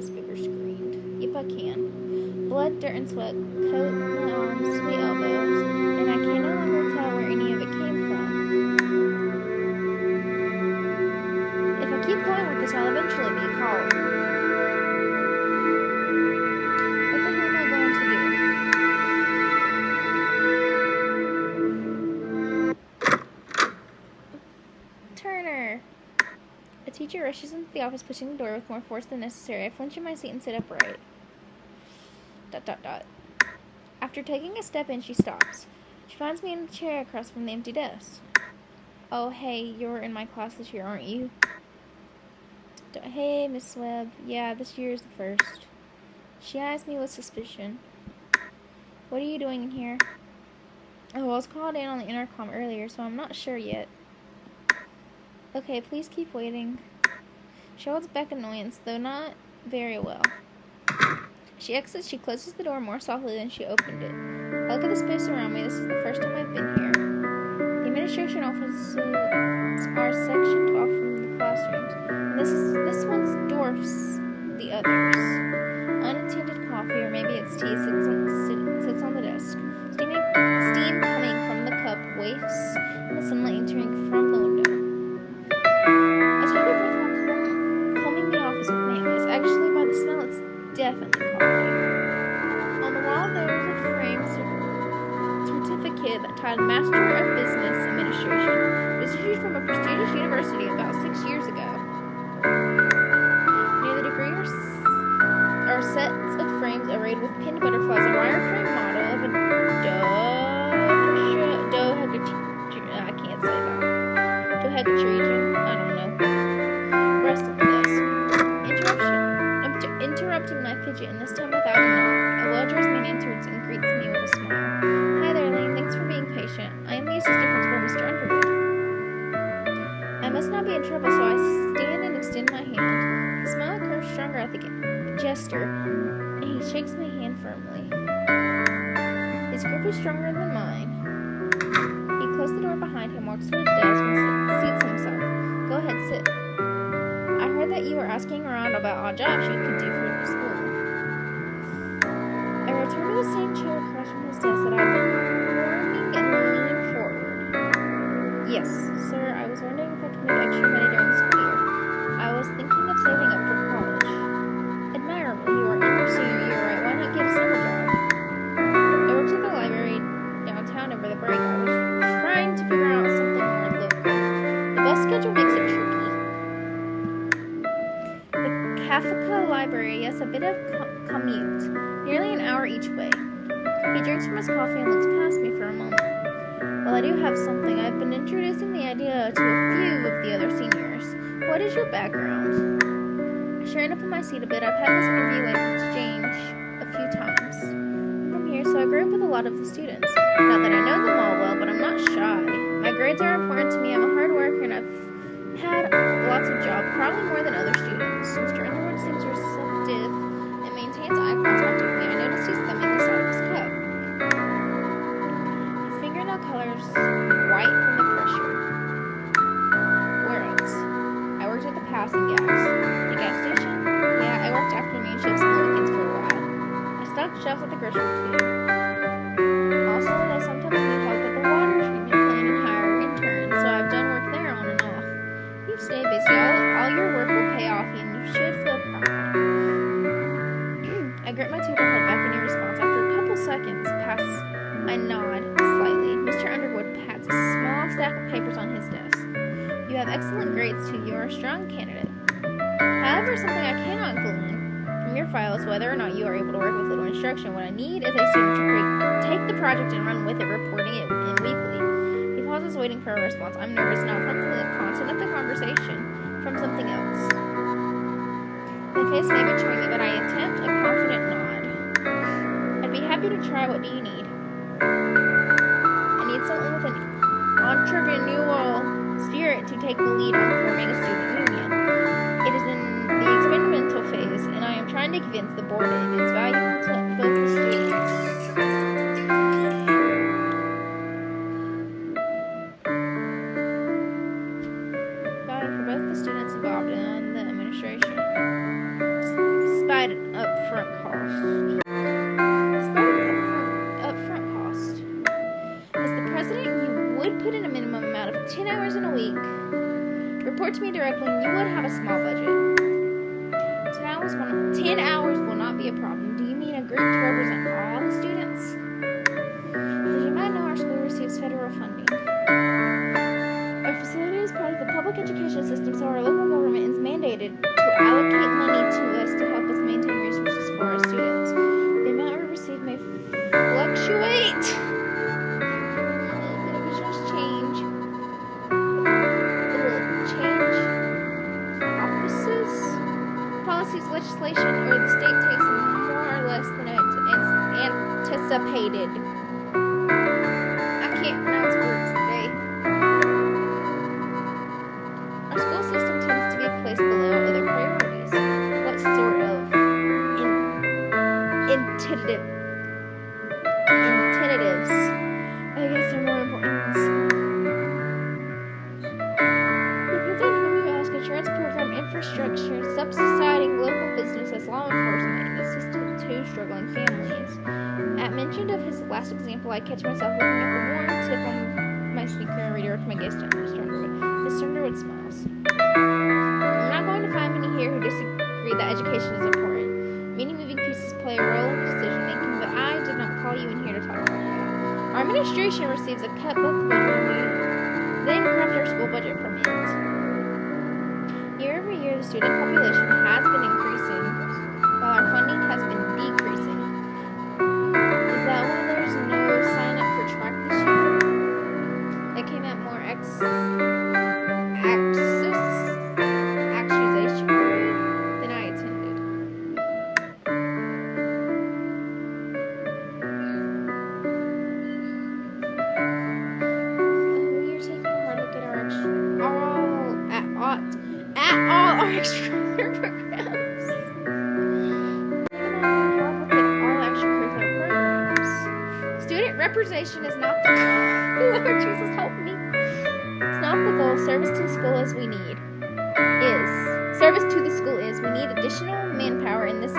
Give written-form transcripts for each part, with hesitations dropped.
speaker screamed. Yep, I can. Blood, dirt, and sweat coat my arms, sweet elbows, and I can no longer tell where any of it came from. If I keep going with this, I'll eventually be called. What the hell am I going to do? Turner! A teacher rushes into the office, pushing the door with more force than necessary. I flinch in my seat and sit upright. ... After taking a step in, she stops. She finds me in the chair across from the empty desk. Oh, hey, you're in my class this year, aren't you? Hey, Miss Webb. Yeah, this year is the first. She eyes me with suspicion. What are you doing in here? Oh, I was called in on the intercom earlier, so I'm not sure yet. Okay, please keep waiting. She holds back annoyance, though not very well. She exits. She closes the door more softly than she opened it. I look at the space around me. This is the first time I've been here. The administration offices are sectioned off from the classrooms. And this one's dwarfs the others. Unattended coffee, or maybe it's tea, sits on the desk. Steam coming from the cup wafts in the sunlight entering from the window. I take a breath while combing the office with my eyes. Actually, by the smell, it's definitely coffee. On the wall, there is a framed certificate titled Master of Business Administration. It was issued from a prestigious university about 6 years ago. Near the degree are sets of frames arrayed with pinned butterflies, a wireframe model of a dodecaedron. I don't know. Rest of the desk. Interrupting my fidget, and this time without a knock. A well-dressed man enters and greets me with a smile. Hi there, Lane. Thanks for being patient. I am the assistant principal, Mr. Underwood. I must not be in trouble, so I stand and extend my hand. The smile grows stronger at the gesture, and he shakes my hand firmly. His grip is stronger than mine. He closed the door behind him, walks to his desk, and seats himself. Go ahead, sit. I heard that you were asking around about odd jobs you could do for school. I return to the same chair across from his desk that I've been warming and lean forward. Yes, sir, I was wondering if I could make extra money during the school year. I was thinking of saving up for college. Admirable, you are in your senior year, right? Why not get a summer job? I worked at the library downtown over the break. I was trying to figure out something more local. The bus schedule makes it tricky. Kafka Library, yes, a bit of commute. Nearly an hour each way. He drinks from his coffee and looks past me for a moment. Well, I do have something. I've been introducing the idea to a few of the other seniors. What is your background? I straighten up in my seat a bit. I've had this interview exchange a few times. I'm here, so I grew up with a lot of the students. Not that I know them all well, but I'm not shy. My grades are important to me. I'm a hard worker, and I've had lots of jobs, probably more than other students. Mr. Underwood seems receptive and maintains eye contact with me. I notice he's thumbing the side of his cup. His fingernail color's white from the pressure. Where else? I worked at the passing gas. The gas station? Yeah, I worked afternoon shifts and weekends for a while. I stocked shelves at the grocery store. Also, I sometimes need help with the water treatment plant and hire interns, so I've done work there on and off. You stay busy. All your work will pay off, and you should feel proud. I grit my teeth and hold back any response. After a couple seconds pass, I nod slightly. Mr. Underwood pats a small stack of papers on his desk. You have excellent grades, too. You are a strong candidate. However, something I cannot glean from your file is whether or not you are able to work with little instruction. What I need is a student to take the project and run with it, reporting it in weekly. He pauses, waiting for a response. I'm nervous, not from the content of the conversation, from something else. My face may betray me, but I attempt a confident nod. I'd be happy to try. What do you need? I need someone with an entrepreneurial spirit to take the lead on forming a student union. It is in the experimental phase, and I am trying to convince the board it is valuable to both the students. Involved in the administration. Despite cost. As part of upfront cost. As the president, you would put in a minimum amount of 10 hours in a week. Report to me directly and you would have a small budget. 10 hours will not be a problem. Do you mean a group to represent all the students? As you might know, our school receives federal funding. Our facility is part of the public education system, so our local government is mandated to allocate money to us to help us maintain resources for our students. The amount we receive may fluctuate. Change offices, policies, legislation, or the state takes more or less than it's anticipated. I can't pronounce words today. Our school system tends to be placed below other priorities. What sort of intentives? I guess they're more important than this. Depends on whom you ask. Insurance program, infrastructure, subsidizing local businesses, law enforcement, and assisting to struggling families. At mention of his last example, I catch myself looking at the worn tip on my sneaker and redirect my gaze to Mr. Underwood. Mr. Underwood smiles. I'm not going to find many here who disagree that education is important. Many moving pieces play a role in decision making, but I did not call you in here to talk about that. Our administration receives a cut book budget, then craft our school budget from it. Year over year, the student population has been increasing, while our funding has been decreasing. Is that why there's no sign up for track this year? It came out more accusation than I attended. You're taking a hard look at our extracurricular programs. Student representation is not the goal. Lord Jesus, help me. It's not the goal. Service to the school is we need. We need additional manpower, and this is a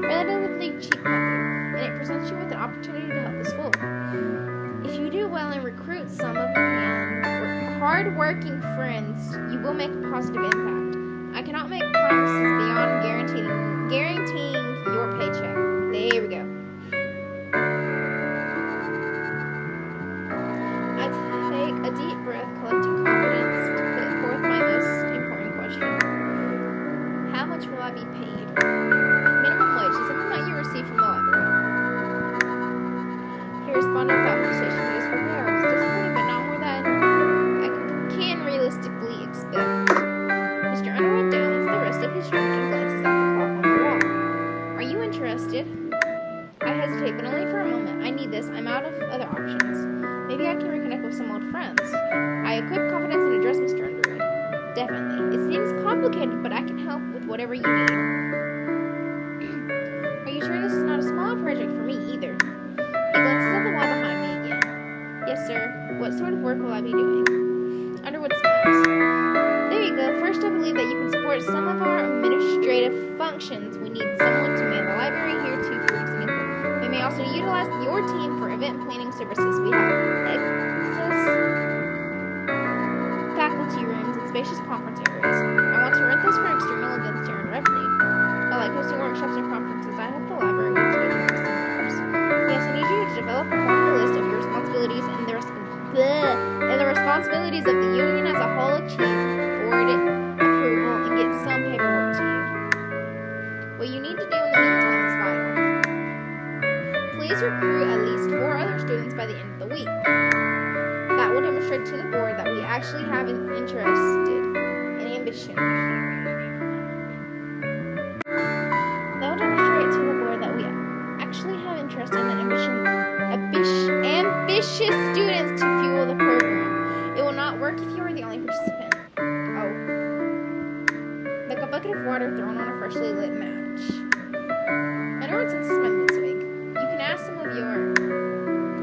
relatively cheap method, and it presents you with an opportunity to help the school. If you do well and recruit some of your hard-working friends, you will make a positive impact. I cannot make promises beyond guaranteeing your paycheck. There we go. I take a deep breath, collecting confidence to put forth my most important question. How much will I be paid? Minimum wage is something that you receive from the library. He responded without hesitation. He was prepared. I was disappointed, but not more than I can realistically expect. Mr. Underwood downs the rest of his drink and glances at the clock on the wall. Are you interested? I hesitate, but only for a moment. I need this. I'm out of other options. Maybe I can reconnect with some old friends. I equip confidence and address Mr. Underwood. Definitely. It seems complicated, but I can help with whatever you need. Are you sure this is not a small project for me either? He glances at the wall behind me again. Yes, sir. What sort of work will I be doing? Underwood smiles. There you go. First, I believe that you can support some of our administrative functions. We need someone to man the library here too, for example. We may also utilize your team for event planning services. We have access faculty rooms and spacious conference areas. I want to rent those for external events to earn revenue. I like hosting workshops and conferences. I hope the library will do interesting seminars. Yes, I need you to develop a formal list of your responsibilities and the responsibilities of the union as a whole, achieve board approval, and get some paperwork to you. What you need to do in the meantime is vital. Please recruit at least 4 other students by the end of the week. That will demonstrate to the board that we actually have an interest and ambition. That will demonstrate to the board that we actually have interest and ambitious students to fuel the program. It will not work if you are the only participant. Oh. Like a bucket of water thrown on a freshly lit match. Edward senses my mood swing. You can ask some of your...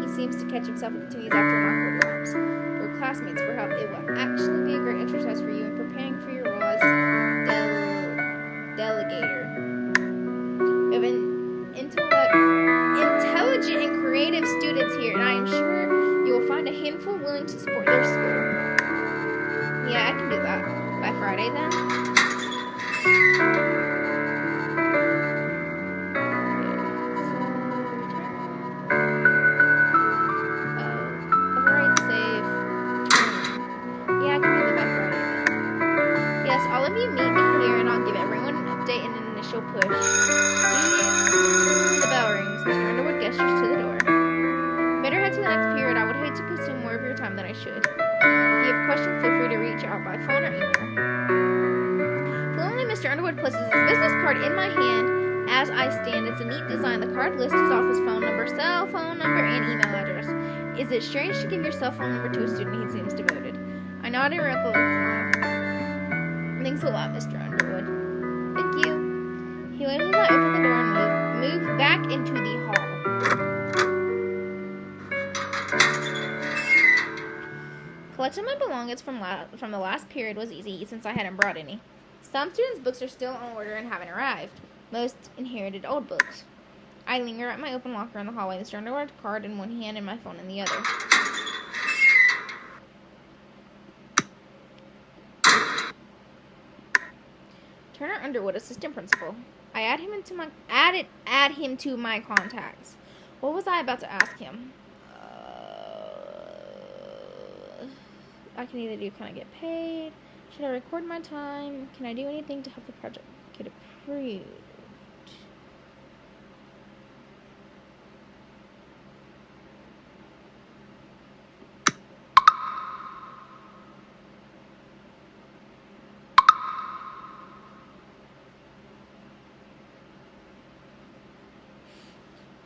He seems to catch himself and continues after an awkward lapse. Your classmates for help. It will actually be a great exercise for you in preparing for your role as delegator. Friday then? Override save. Yeah, I can do that by Friday then. Yes, all of you meet me here and I'll give everyone an update and an initial push. The bell rings. Mr. Underwood gestures to the door. Better head to the next period. I would hate to consume more of your time than I should. If you have questions, feel free to reach out by phone or email. Fluently, Mr. Underwood places his business card in my hand as I stand. It's a neat design. The card lists his office phone number, cell phone number, and email address. Is it strange to give your cell phone number to a student? He seems devoted. I nod and wrinkle with a smile. Thanks a lot, Mr. Underwood. Thank you. He waves as I open the door and move back into the hall. Collecting my belongings from the last period was easy since I hadn't brought any. Some students' books are still on order and haven't arrived. Most inherited old books. I linger at my open locker in the hallway, Mr. Underwood's card in one hand and my phone in the other. Turner Underwood, assistant principal. I add him to my contacts. What was I about to ask him? I can either do can I get paid? Should I record my time? Can I do anything to help the project get approved?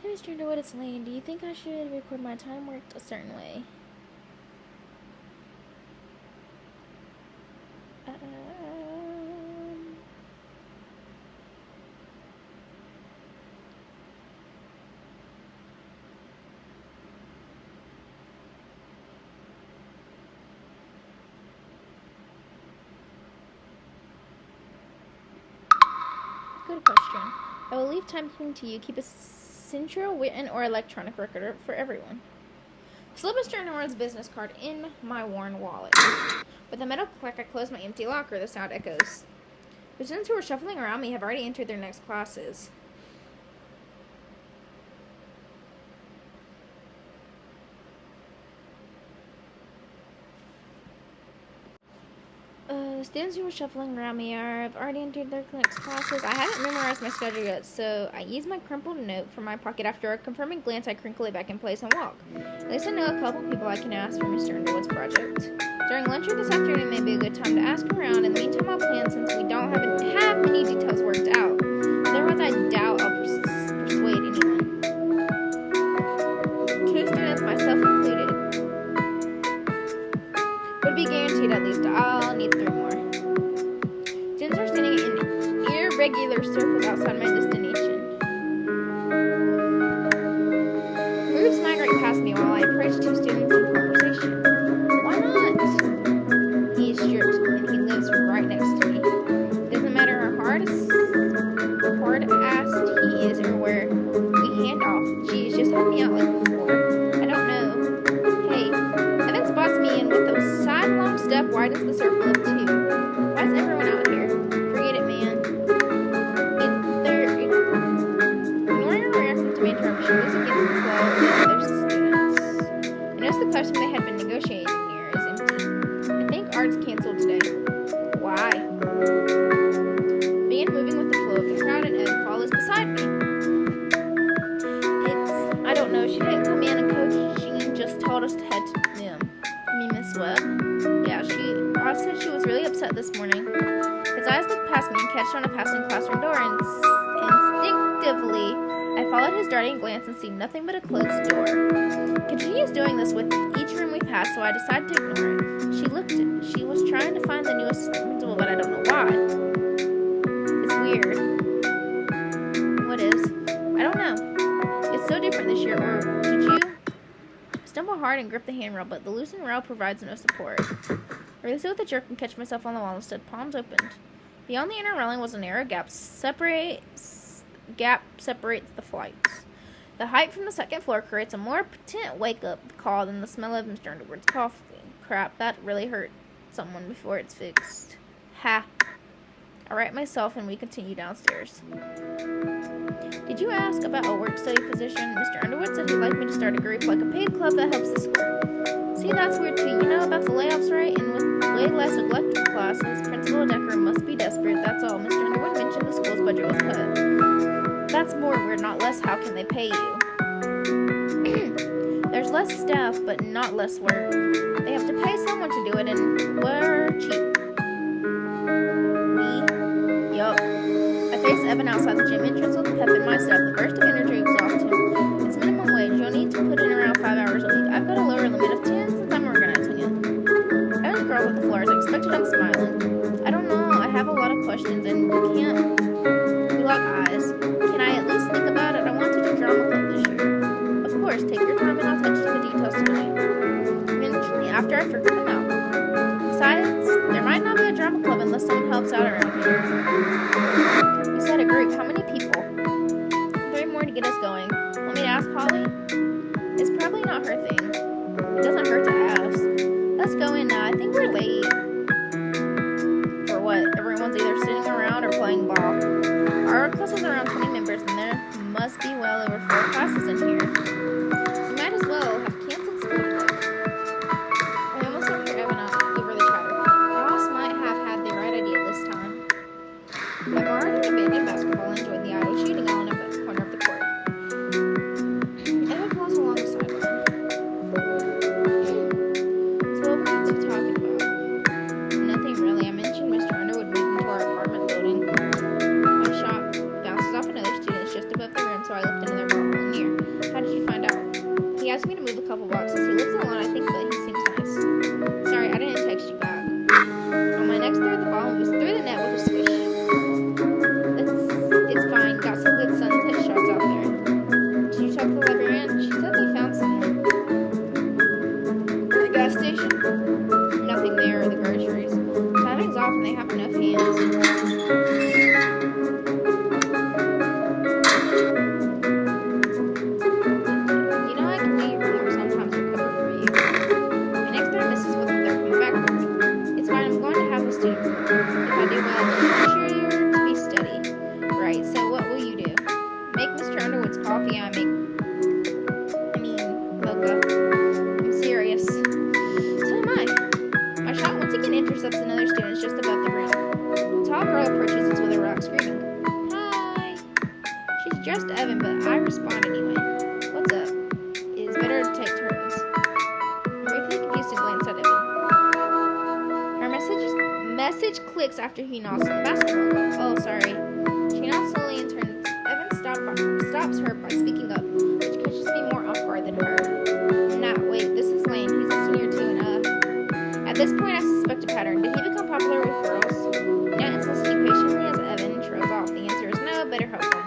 Hey, Mr. Underwood, it's Lane. Do you think I should record my time worked a certain way? Good question. I will leave timekeeping to you. Keep a central written or electronic record for everyone. Slip Mr. Underwood's business card in my worn wallet. With a metal click, I close my empty locker. The sound echoes. The students who are shuffling around me have already entered their next classes. The students who were shuffling around me have already entered their next classes. I haven't memorized my schedule yet, so I use my crumpled note from my pocket. After a confirming glance, I crinkle it back in place and walk. At least I know a couple people I can ask for Mr. Underwood's project. During lunch or this afternoon may be a good time to ask around. In the meantime, I'll plan since we don't have many details worked out. Otherwise, I doubt I'll persuade anyone. 2 students, myself included, would be guaranteed at least. I'll need 3 more. Students are standing in irregular circles outside my destination. Groups migrate past me while I approach 2 students in conversation. Why not? He is stripped and he lives right next to me. Doesn't matter how hard-assed he is or where we hand off. Geez, just help me out like before. I don't know. Hey, Evan spots me and with a sidelong step widens the circle of 2. Why is everyone out here? Forget it, man. They're ignoring her reaction to my term. She moves against the flow of the other students. I noticed the classroom they had been negotiating near is empty. I think art's canceled today. Why? Began moving with the flow of the crowd and Ed follows beside me. I don't know. She didn't come in and coach. She just told us to head to them. You mean Miss Webb? Yeah, I said she was really upset this morning. His eyes looked past me and catched on a passing classroom door, and instinctively, I followed his darting glance and see nothing but a closed door. Continues doing this with each room we pass, so I decided to ignore it. She was trying to find the new assistant principal, but I don't know why. It's weird. What is? I don't know. It's so different this year. Or did you? I stumble hard and grip the handrail, but the loosened rail provides no support. I release it with a jerk and catch myself on the wall instead, palms opened. Beyond the inner railing was a narrow gap. Separates the flights. The height from the second floor creates a more potent wake-up call than the smell of Mr. Underwood's coffee. Crap, that really hurt someone before it's fixed. Ha. I write myself and we continue downstairs. Did you ask about a work-study position? Mr. Underwood said he'd like me to start a group, like a paid club that helps the school. See, that's weird too. You know about the layoffs, right? And with way less elective classes, Principal Decker must be desperate, that's all. Mr. Underwood mentioned the school's budget was cut. That's more weird, not less. How can they pay you? There's less staff, but not less work. They have to pay someone to do it, and we're cheap. Yup. I face Evan outside the gym entrance with pep in my step. The burst of energy exhausts him. It's minimum wage. You'll need to put in around 5 hours a week. I've got a lower limit of 10 since I'm organizing it. Evan curls with the floor as expected. I'm smiling. I don't know. I have a lot of questions, and we lock eyes. Can I at least think about it? I want to do drama club this year. Of course, take your time and I'll touch on the details tonight. Eventually, after I figure them out. Besides, there might not be a drama club unless someone helps out around here. You said a group. How many people? 3 more to get us going. Want me to ask Holly? It's probably not her thing. It doesn't hurt to ask. Let's go in now. I think we're late. For what? Everyone's either sitting around or playing ball. Our class is around 20 members and there must be well over 4 classes in here. We might as well have canceled school today. I almost don't hear Evan over the chatter. Ross might have had the right idea this time. I've already abandoned basketball and enjoyed the idle shooting on a corner of the court. Evan pulls along the sideline. So what were you two talking about? Nothing really. I mentioned Mr. Underwood moved into our apartment building. My shot bounces off another student just above the room, so I lift another ball in the air. How did you find out? He asked me to move a couple boxes. He lives alone, I think, but he seems nice. Sorry, I didn't text you back. On my next throw, the ball moves through the net with a swish. It's fine. Got some good sunset shots out there. Did you talk to the librarian? She said they found someone. At the gas station? Nothing there or the groceries. Timing's off and they have enough hands. You know I can do your homework sometimes or cover for you. My next throw misses with the third from the backboard. It's fine. I'm going to have a student group. If I do well, I'm sure you're to be steady. Right, so what will you do? Make Mr. Underwood's coffee. Mocha. I'm serious. So am I. My shot once again intercepts another student just above the rim. A tall girl approaches us with a rock screaming, "Hi!" She's dressed Evan, but I respond anyway. What's up? It is better to take turns. I'm briefly confused and glance at Evan. Her message clicks after he nods to the basketball goal. Oh, sorry. She nods slowly and turns. Evan stops her by speaking up, which catches me more off guard than her. Nah, wait, this is Lane. He's a senior too, and at this point I suspect a pattern. Did he become popular with girls? Nat is listening patiently as Evan trails off. The answer is no, better hope one.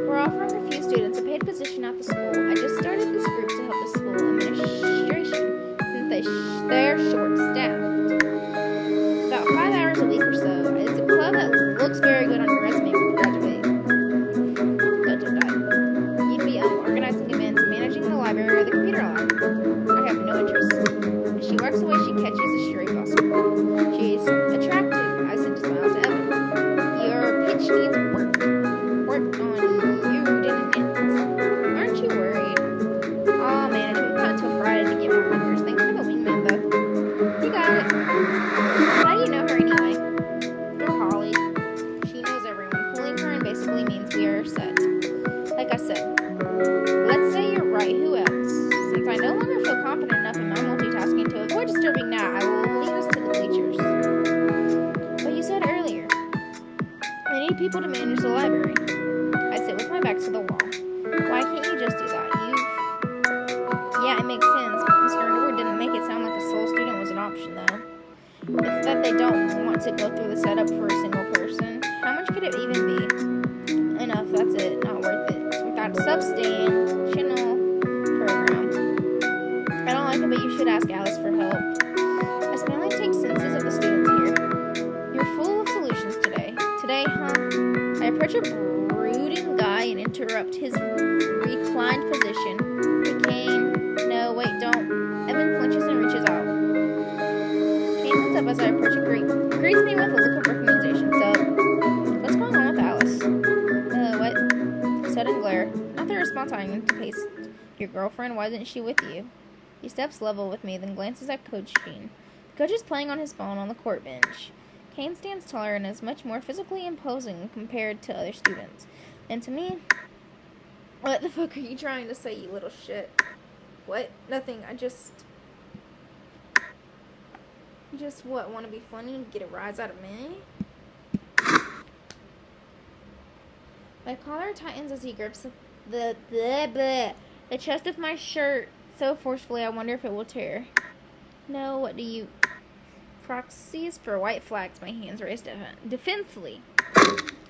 We're offering a few students a paid position at the school. I just started this group to help the school administration since they're short-staffed. About 5 hours a week or so. It's a club that looks very good on your resume when you graduate. Don't die. You'd be organizing events, managing the library, or the computer lab. I have no interest. As she walks away, she catches a stray basketball. She's attractive, I said to smile to Evan. Your pitch needs work. Work on you, didn't it? Aren't you worried? Aw, man, we've got until Friday to get more members. Thanks for the wingman, though. You got it. How do you know her anyway? Through Holly. She knows everyone. Pulling her in basically means we are set. Like I said, let's say you're right. Who else? Since I no longer feel confident enough in my multitasking to avoid disturbing Nat, I will lead us to the bleachers. But you said earlier, I need people to manage the library. I sit with my back to the wall. Why can't you just do that? Yeah, it makes sense. Mr. Underwood didn't make it sound like a sole student was an option, though. It's that they don't want to go through the setup for a single person. How much could it even be? Enough, that's it. Not worth it. Without a substantial program. I don't like it, but you should ask Alice for help. I smell like take census of the students here. You're full of solutions today. Today, huh? I approach a brooding guy and interrupt his reclined position. Hey, Kane. No, wait, don't. Evan flinches and reaches out. Kane looks up as I approach a great greets me with a look of recognition. So, what's going on with Alice? What? Sudden glare. Not the response I anticipate. Your girlfriend, why isn't she with you? He steps level with me, then glances at Coach Sheen. The coach is playing on his phone on the court bench. Kane stands taller and is much more physically imposing compared to other students. And to me, what the fuck are you trying to say, you little shit? What? Nothing. I just what, want to be funny and get a rise out of me? My collar tightens as he grips the chest of my shirt so forcefully I wonder if it will tear. No, what do you... Proxies for white flags, my hands raised defensively.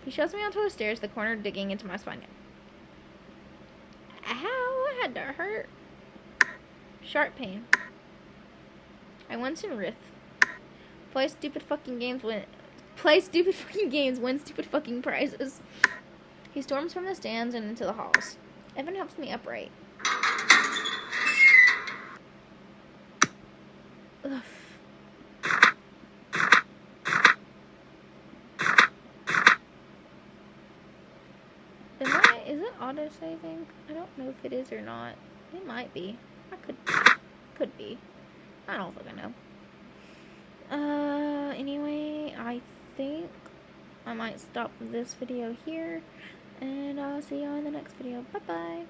He shoves me onto the stairs, the corner digging into my spine. Ow, that had to hurt. Sharp pain. I wince and writhe. Play stupid fucking games, win stupid fucking prizes. He storms from the stands and into the halls. Evan helps me upright. Ugh. Is it auto-saving? I don't know if it is or not. It might be. Could be. I don't fucking know. Anyway, I think I might stop this video here, and I'll see you in the next video. Bye-bye.